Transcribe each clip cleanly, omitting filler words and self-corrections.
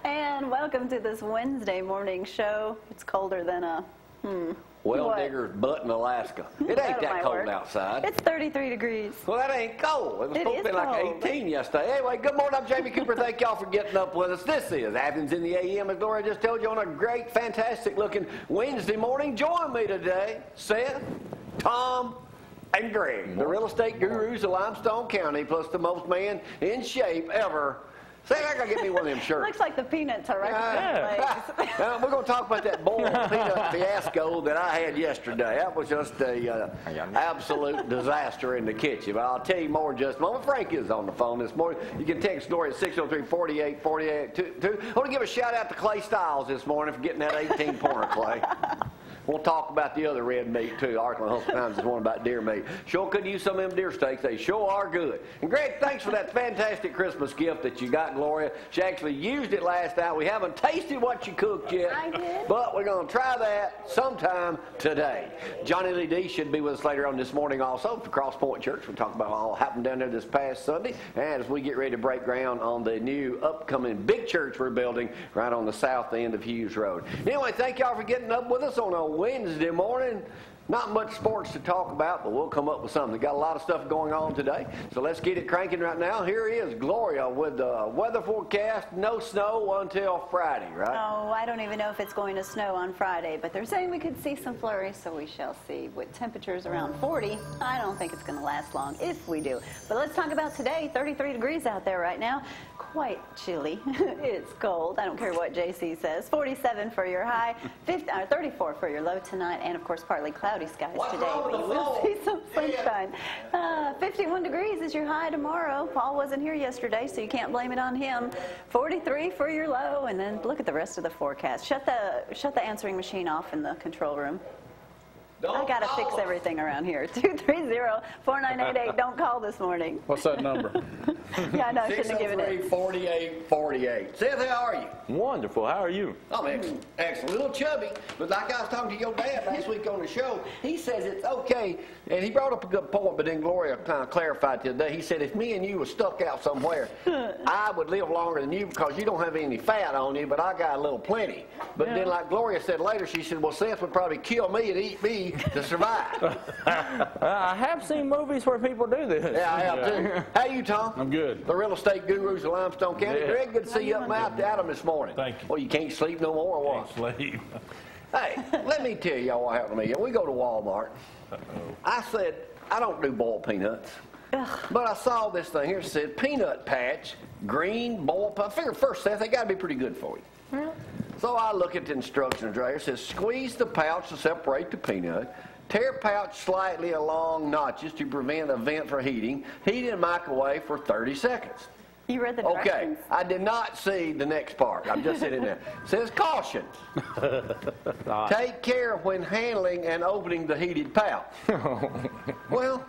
And welcome to this Wednesday morning show. It's colder than a, Well digger's butt in Alaska. It ain't that cold outside. It's 33 degrees. Well, that ain't cold. It was supposed to be like 18 yesterday. Anyway, good morning. I'm Jamie Cooper. Thank y'all for getting up with us. This is Athens in the AM, as Gloria just told you, on a great, fantastic-looking Wednesday morning. Join me today, Seth, Tom, and Greg, the real estate gurus of Limestone County, plus the most man in shape ever. Say, I gotta get me one of them shirts. Looks like the peanuts are right We're going to talk about that boiled peanut fiasco that I had yesterday. That was just a absolute disaster in the kitchen. But I'll tell you more in just a moment. Frank is on the phone this morning. You can text Gloria at 603-4848-22. I want to give a shout out to Clay Styles this morning for getting that 18-pointer, Clay. We'll talk about the other red meat, too. Arkland Hustle Times is one about deer meat. Sure could use some of them deer steaks. They sure are good. And, Greg, thanks for that fantastic Christmas gift that you got, Gloria. She actually used it last night. We haven't tasted what you cooked yet. I did. But we're going to try that sometime today. Johnny Lee D should be with us later on this morning also for Cross Point Church. We'll talk about all happened down there this past Sunday. And as we get ready to break ground on the new upcoming big church we're building right on the south end of Hughes Road. Anyway, thank y'all for getting up with us on a Wednesday morning. Not much sports to talk about, but we'll come up with something. Got a lot of stuff going on today, so let's get it cranking right now. Here is Gloria with the weather forecast. No snow until Friday, right? Oh, I don't even know if it's going to snow on Friday, but they're saying we could see some flurries, so we shall see. With temperatures around 40, I don't think it's going to last long if we do. But let's talk about today. 33 degrees out there right now. Quite chilly. It's cold. I don't care what JC says. 47 for your high, 34 for your low tonight, and of course partly cloudy skies today. We will see some sunshine. 51 degrees is your high tomorrow. Paul wasn't here yesterday, so you can't blame it on him. 43 for your low, and then look at the rest of the forecast. Shut the answering machine off in the control room. I got to fix everything around here. 230-4988. Don't call this morning. What's that number? Yeah, I know. I shouldn't have given it. 603-4848. Seth, how are you? Wonderful. How are you? I'm excellent. Excellent. A little chubby, but like I was talking to your dad last week on the show, he says it's okay, and he brought up a good point, but then Gloria kind of clarified today. He said if me and you were stuck out somewhere, I would live longer than you because you don't have any fat on you, but I got a little plenty. But then like Gloria said later, she said, well, Seth would probably kill me and eat me to survive. I have seen movies where people do this. Yeah, I have too. How you, Tom? I'm good. The real estate gurus of Limestone County. Yeah. Greg, good to see you up out to Adam this morning. Thank you. Well, you can't sleep no more or what? Can't sleep. Hey, let me tell y'all what happened to me. We go to Walmart. I said, I don't do boiled peanuts. But I saw this thing here. It said peanut patch, green boiled peanut. I figured first, Seth, they got to be pretty good for you. So I look at the instructions right here. It says squeeze the pouch to separate the peanut. Tear pouch slightly along notches to prevent a vent for heating. Heat in a microwave for 30 seconds. You read the directions? Okay, I did not see the next part. I'm just sitting there. It says caution. Take care when handling and opening the heated pouch. Well,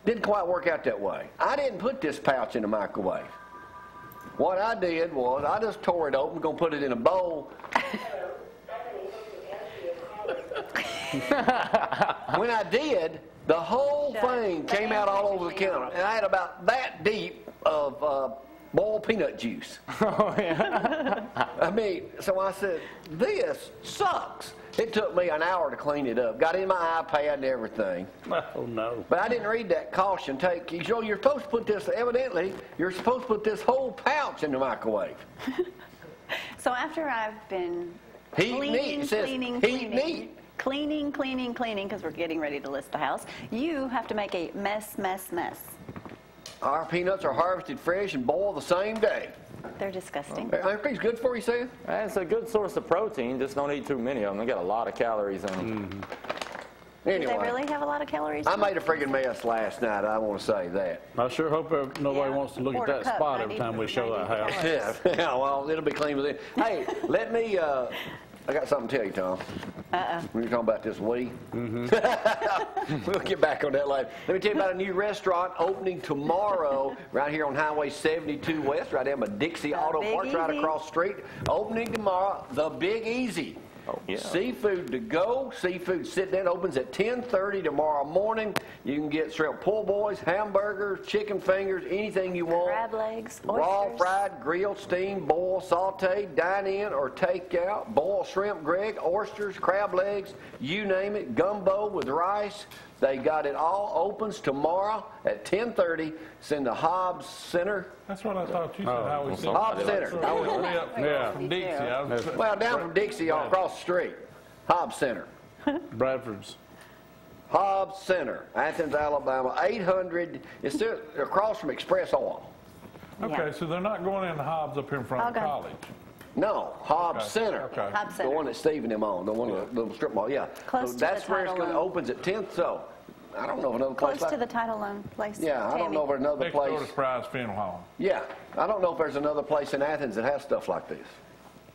didn't quite work out that way. I didn't put this pouch in the microwave. What I did was I just tore it open, gonna put it in a bowl. When I did, the whole thing came out all over the counter. And I had about that deep of boiled peanut juice. Oh, yeah. I mean, so I said, this sucks. It took me an hour to clean it up. Got in my iPad and everything. Oh, no. But I didn't read that caution. So you're supposed to put this, evidently, you're supposed to put this whole pouch in the microwave. So after I've been cleaning, because we're getting ready to list the house, you have to make a mess. Our peanuts are harvested fresh and boiled the same day. They're disgusting. Aren't these good for you, Seth? It's a good source of protein. Just don't eat too many of them. They got a lot of calories in them. Anyway, Do they really have a lot of calories? I made a friggin' mess last night. I want to say that. I sure hope nobody wants to look at that spot every time we show that house. Yeah, well, it'll be clean within. Hey, let me, I got something to tell you, Tom. When you're talking about this we. We'll get back on that later. Let me tell you about a new restaurant opening tomorrow right here on Highway 72 West, right there by Dixie Auto Parts, right across the street. Opening tomorrow, The Big Easy. Oh, yeah. Seafood to go. Seafood sit-down opens at 10:30 tomorrow morning. You can get shrimp po' boys, hamburgers, chicken fingers, anything you want. Crab legs, Raw, oysters. fried, grilled, steamed, boiled, sauteed, dine-in or take-out. Boiled shrimp, Greg, oysters, crab legs, you name it. Gumbo with rice. They got it all. Opens tomorrow at 10:30. It's in the Hobbs Center. That's what I thought you said. How we said. Hobbs Center. Yeah. From Dixie. Well, down from Dixie across the street. Hobbs Center. Bradford's. Hobbs Center, Athens, Alabama. 800. It's still across from Express Oil. Okay, so they're not going into Hobbs up here in front of Okay. college. No, Hobbs Okay, Center. okay. Hobbs The Center. one that Steve and them on, the one of the strip mall, yeah. Close So to that's the where it's Title going to Loan. opens at 10th. So I don't know of another place Close like to the Title Loan place. Yeah, I don't know of another Next door to place. Prize Funeral Home. Yeah, I don't know if there's another place in Athens that has stuff like this.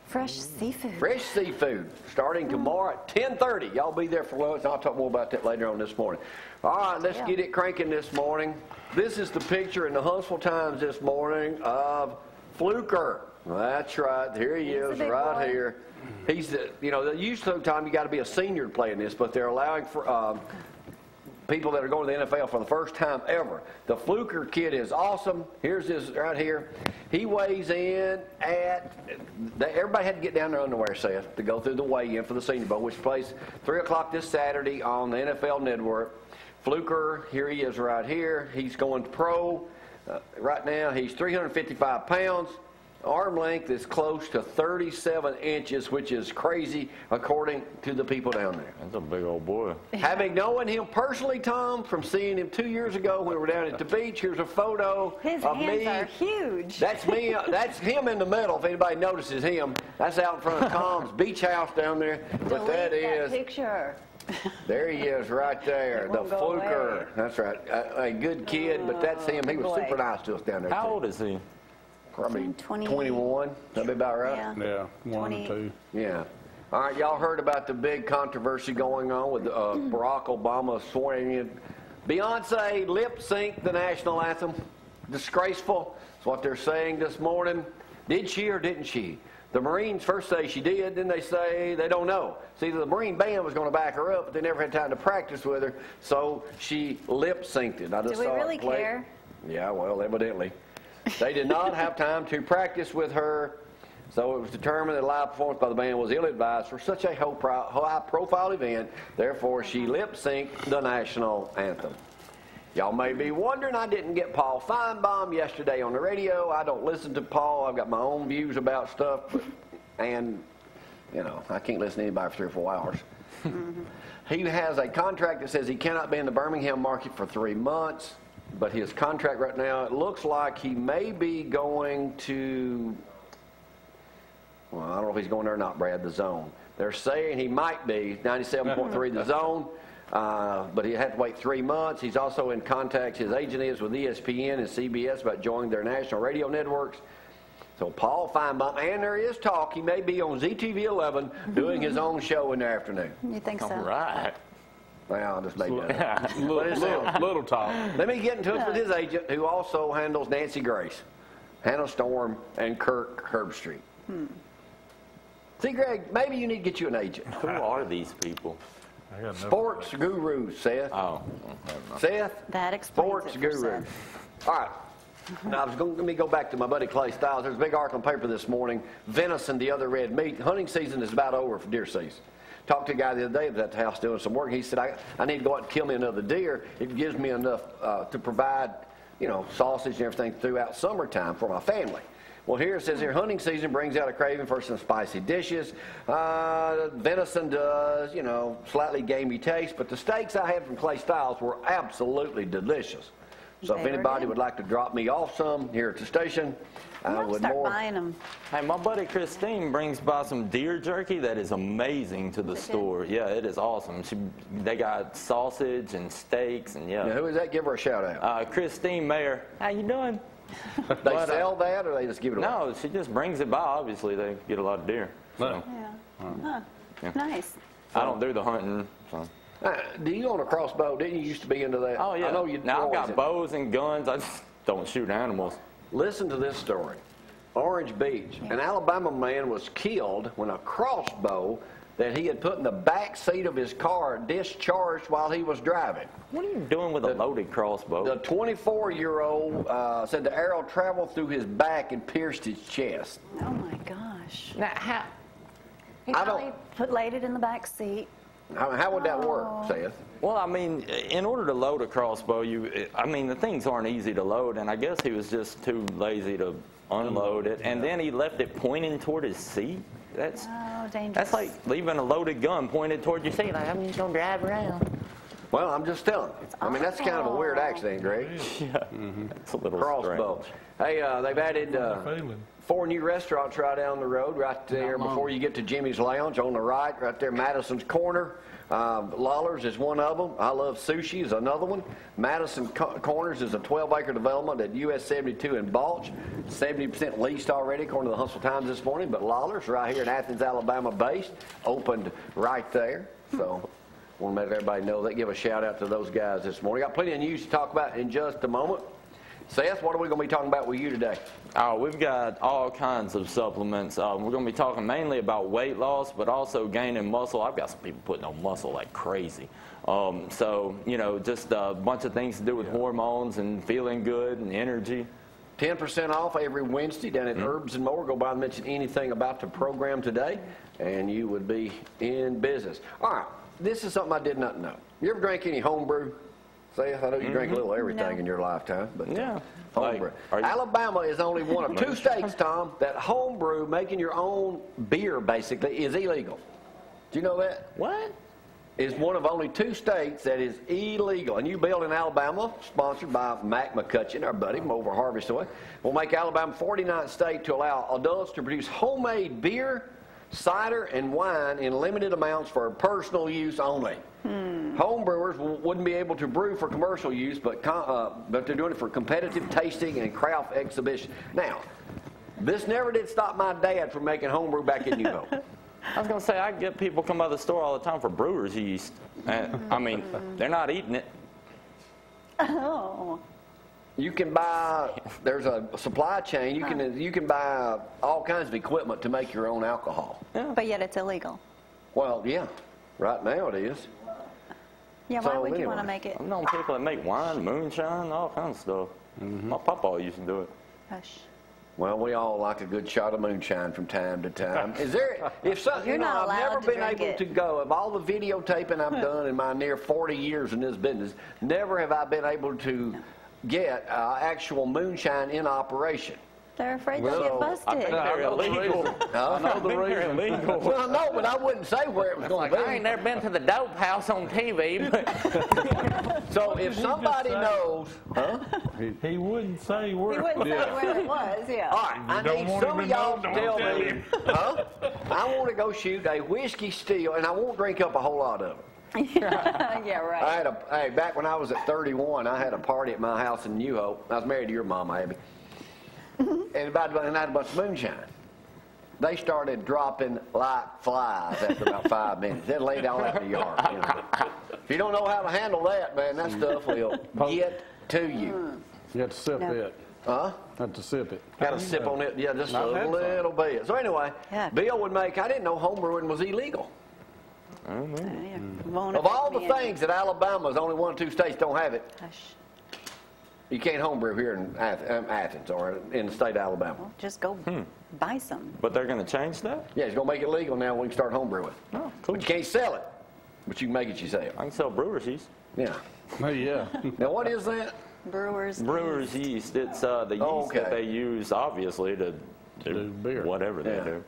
Fresh seafood. Fresh seafood starting tomorrow at 10:30. Y'all be there for lunch. I'll talk more about that later on this morning. All right, let's get it cranking this morning. This is the picture in the Huntsville Times this morning of Fluker. That's right. Here he He's a is big right boy. here. He's, usually time you got to be a senior to play in this, but they're allowing for people that are going to the NFL for the first time ever. The Fluker kid is awesome. Here's his right here. He weighs in at, everybody had to get down their underwear, Seth, to go through the weigh-in for the Senior Bowl, which plays 3 o'clock this Saturday on the NFL Network. Fluker, here he is right here. He's going pro. Right now, he's 355 pounds. Arm length is close to 37 inches, which is crazy according to the people down there. That's a big old boy. Having known him personally, Tom, from seeing him 2 years ago when we were down at the beach, here's a photo His of hands me. are huge. That's me. That's him in the middle. If anybody notices him, that's out in front of Tom's beach house down there. But that is, picture. there he is right there, It the won't go Fluker. away. That's right. A good kid, but that's him. He good was boy. super nice to us down there. How too. old is he? Probably 20. 21. That'd be about right. Yeah. Yeah, 1 and 20. 2. Yeah. All right, y'all heard about the big controversy going on with Barack Obama swearing in. Beyonce lip-synced the national anthem. Disgraceful. That's what they're saying this morning. Did she or didn't she? The Marines first say she did, then they say they don't know. See, the Marine band was going to back her up, but they never had time to practice with her, so she lip-synced it. I just Do we saw it really play. care? Yeah, well, evidently. They did not have time to practice with her, so it was determined that a live performance by the band was ill-advised for such a high-profile event. Therefore, she lip-synced the national anthem. Y'all may be wondering, I didn't get Paul Feinbaum yesterday on the radio. I don't listen to Paul. I've got my own views about stuff, and, I can't listen to anybody for 3 or 4 hours. He has a contract that says he cannot be in the Birmingham market for 3 months. But his contract right now, it looks like he may be going to, well, I don't know if he's going there or not, Brad, the zone. They're saying he might be 97.3 the zone, but he'd have to wait 3 months. He's also in contact, his agent is, with ESPN and CBS about joining their national radio networks. So Paul Feinbaum, and there is talk, he may be on ZTV 11 doing his own show in the afternoon. You think so? All right. Well, I just made that up. Little talk. Let me get in touch with his agent, who also handles Nancy Grace, Hannah Storm, and Kirk Herbstreit. See, Greg, maybe you need to get you an agent. Who are these people? I got Sports gurus, Seth. Oh. Seth, That explains sports it for guru. Seth. All right. Now, let me go back to my buddy Clay Stiles. There's a big article in the paper this morning. Venison, the other red meat. Hunting season is about over for deer season. Talked to a guy the other day that was at the house doing some work. He said, I need to go out and kill me another deer. It gives me enough to provide, sausage and everything throughout summertime for my family. Well, here it says here, hunting season brings out a craving for some spicy dishes. Venison does, slightly gamey taste, but the steaks I had from Clay Stiles were absolutely delicious. So if They were anybody good. would like to drop me off some here at the station, I I'm would start more. buying them. Hey, my buddy Christine brings by some deer jerky that is amazing to the store. Yeah, it is awesome. They got sausage and steaks and Now, who is that? Give her a shout out. Christine Mayer, how you doing? They sell that or they just give it away? No, she just brings it by. Obviously, they get a lot of deer. So. Yeah. Huh. Nice. I don't do the hunting. So. Do you own a crossbow? Didn't you used to be into that? Oh, yeah. I know you. Now I've got bows and guns. I just don't shoot animals. Listen to this story. Orange Beach. An Alabama man was killed when a crossbow that he had put in the back seat of his car discharged while he was driving. What are you doing with a loaded crossbow? The 24-year-old said the arrow traveled through his back and pierced his chest. Oh my gosh. Now, how? He probably laid it in the back seat. How would that work, Seth? Well, I mean, in order to load a crossbow, the things aren't easy to load, and I guess he was just too lazy to unload it, and then he left it pointing toward his seat. That's dangerous. That's like leaving a loaded gun pointed toward your seat. Like, I'm just gonna drive around. Well, I'm just telling you. I mean, that's kind of a weird accident, Greg. Yeah, it's a little Crossbow. strange. Hey, they've added 4 new restaurants right down the road, right there before you get to Jimmy's Lounge on the right there, Madison's Corner. Lawler's is one of them. I Love Sushi is another one. Madison Corners is a 12-acre development at US 72 in Balch. 70% leased already, according to the Huntsville Times this morning. But Lawler's, right here in Athens, Alabama, based, opened right there. So I want to let everybody know that. Give a shout out to those guys this morning. Got plenty of news to talk about in just a moment. Seth, what are we going to be talking about with you today? We've got all kinds of supplements. We're going to be talking mainly about weight loss, but also gaining muscle. I've got some people putting on muscle like crazy. So, just a bunch of things to do with hormones and feeling good and energy. 10% off every Wednesday down at Herbs and More. Go by and mention anything about the program today, and you would be in business. All right, this is something I did not know. You ever drank any homebrew? Seth, I know you drink a little everything in your lifetime, but yeah, homebrew. Alabama is only one of 2 states, Tom, that homebrew, making your own beer basically, is illegal. Do you know that? What? Is one of only 2 states that is illegal. And you build in Alabama, sponsored by Mac McCutcheon, our buddy from over Harvest Oil, will make Alabama 49th state to allow adults to produce homemade beer, cider, and wine in limited amounts for personal use only. Home brewers wouldn't be able to brew for commercial use, but they're doing it for competitive tasting and craft exhibition. Now, this never did stop my dad from making homebrew back in New Hope. I was going to say, I get people come by the store all the time for brewer's yeast. And, they're not eating it. Oh. You can buy, there's a supply chain, you can buy all kinds of equipment to make your own alcohol. Yeah. But yet it's illegal. Well, yeah, right now it is. Yeah, why would you want to make it? I've known people that make wine, moonshine, all kinds of stuff. My papa used to do it. Hush. Well, we all like a good shot of moonshine from time to time. Is there, if something, You're not I've never allowed to been drink able it. to go, of all the videotaping I've done in my near 40 years in this business, never have I been able to get actual moonshine in operation. They're afraid they'll get busted. I think they're illegal. I know the reason. Illegal. Well, no, but I wouldn't say where it was going to be. I ain't never been to the dope house on TV. But So if somebody knows, He wouldn't say where. He wouldn't say where it was, yeah. all right, I don't need want some him of to y'all know, to don't tell tell me, him. I want to go shoot a whiskey still, and I won't drink up a whole lot of it. Yeah, right. Hey, back when I was at 31, I had a party at my house in New Hope. I was married to your mom, Abby. And I had a bunch of moonshine. They started dropping like flies after about 5 minutes. They laid down out in the yard. If you don't know how to handle that, man, that stuff will get to you. You have to sip it. Huh? Have to sip it. Got to sip on it, yeah, just I've a had some. little bit. So anyway, Yeah. Bill would make, I didn't know homebrewing was illegal. Of all the things that Alabama's only 1 or 2 states don't have it, Hush. you can't homebrew here in Athens or in the state of Alabama. Well, just go buy some. But they're going to change that? Yeah, he's going to make it legal now. We can start homebrewing. Oh, cool. But you can't sell it, but you can make it yourself. I can sell brewer's yeast. Yeah. Oh, yeah. Now, what is that? Brewers. Brewer's yeast. It's the yeast that they use, obviously, to Do beer. whatever they Yeah. do.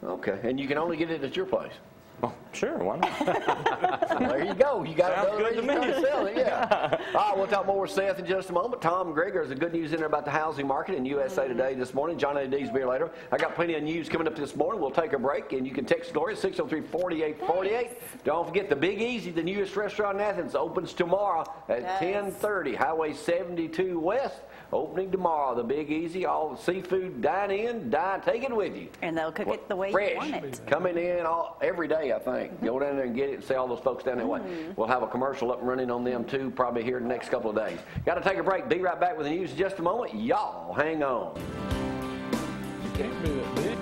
Okay, and you can only get it at your place. Oh, sure, why not? There you go. You got Sounds another good to reason me. to sell it, yeah. All right, we'll talk more with Seth in just a moment. Tom and Greg, there's a good news in there about the housing market in USA Today this morning. John A. D's beer later. I got plenty of news coming up this morning. We'll take a break, and you can text Gloria 603-4848. Don't forget the Big Easy, the newest restaurant in Athens, opens tomorrow at 10:30. Highway 72 West. Opening tomorrow, the Big Easy, all the seafood, dine in, take it with you. And they'll cook it the way Fresh. you want it. Coming in every day, I think. Go down there and get it and see all those folks down that way. We'll have a commercial up and running on them too, probably here in the next couple of days. Got to take a break. Be right back with the news in just a moment. Y'all hang on. You can't be that big.